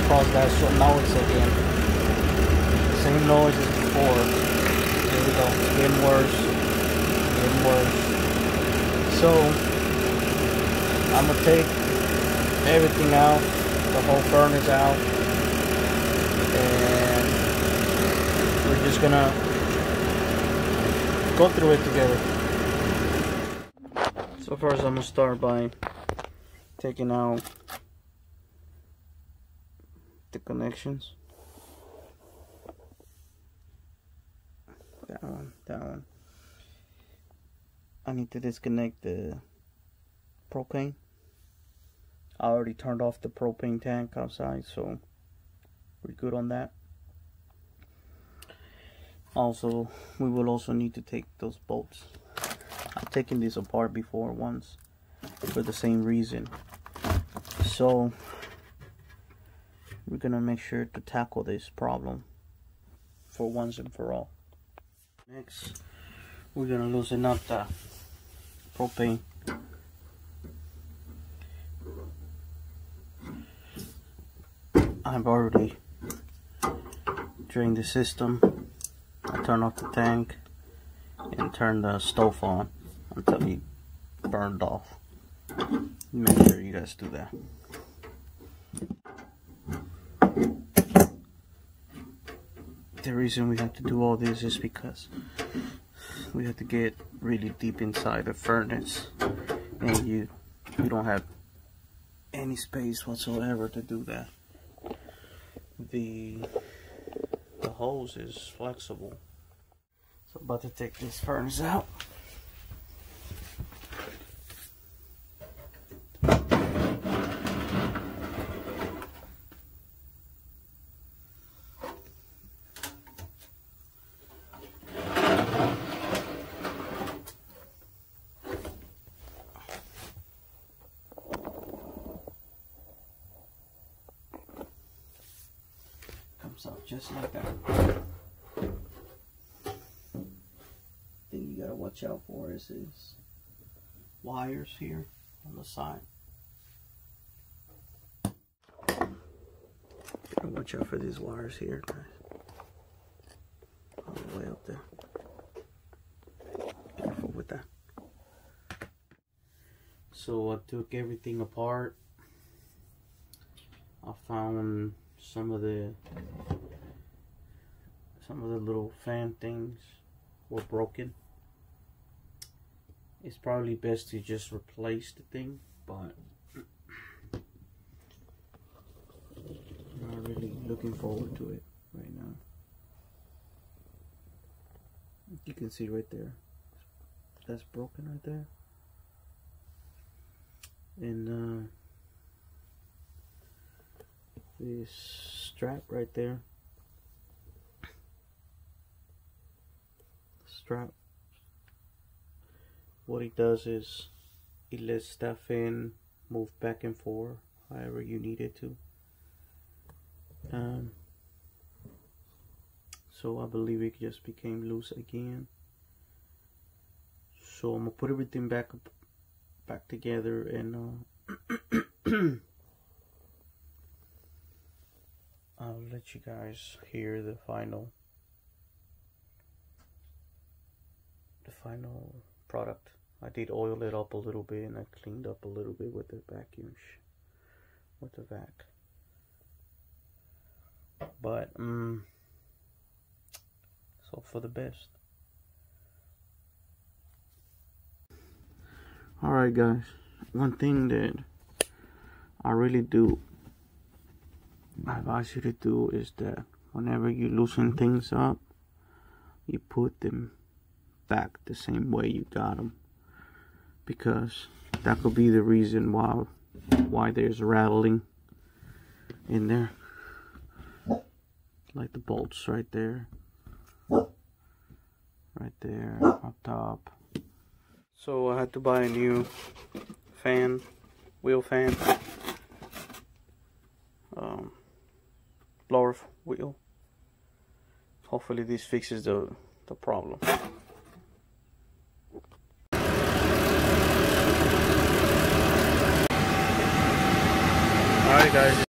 across that, so now it's again the same noise as before. There we go. It's getting worse. Getting worse. So I'm gonna take everything out, the whole furnace out, and we're just gonna go through it together. So first I'm gonna start by taking out the connections. That one. I need to disconnect the propane. I already turned off the propane tank outside, so we're good on that. Also, we will also need to take those bolts. I've taken this apart before once for the same reason. So we're gonna make sure to tackle this problem for once and for all. Next, we're gonna loosen up the propane. I've already drained the system. I turn off the tank and turn the stove on until it burned off. Make sure you guys do that. The reason we have to do all this is because we have to get really deep inside the furnace, and you don't have any space whatsoever to do that. The hose is flexible. So I'm about to take this furnace out. Up just like that. Thing you gotta watch out for is these wires here on the side. Gotta watch out for these wires here, guys. All the way up there. Careful with that. So I took everything apart. I found some of the little fan things were broken. It's probably best to just replace the thing, but I'm not really looking forward to it right now. You can see right there, that's broken right there. And this strap right there, what it does is it lets stuff in, move back and forth however you need it to. So I believe it just became loose again. So I'm gonna put everything back together, and I'll let you guys hear the final product. I did oil it up a little bit, and I cleaned up a little bit with the vacuum, with the vac. But so for the best. Alright guys, one thing that I really do advise you to do is that whenever you loosen things up, you put them back the same way you got them, because that could be the reason why there's rattling in there, like the bolts right there up top. So I had to buy a new fan, wheel fan, blower wheel. Hopefully this fixes the problem. Alright guys.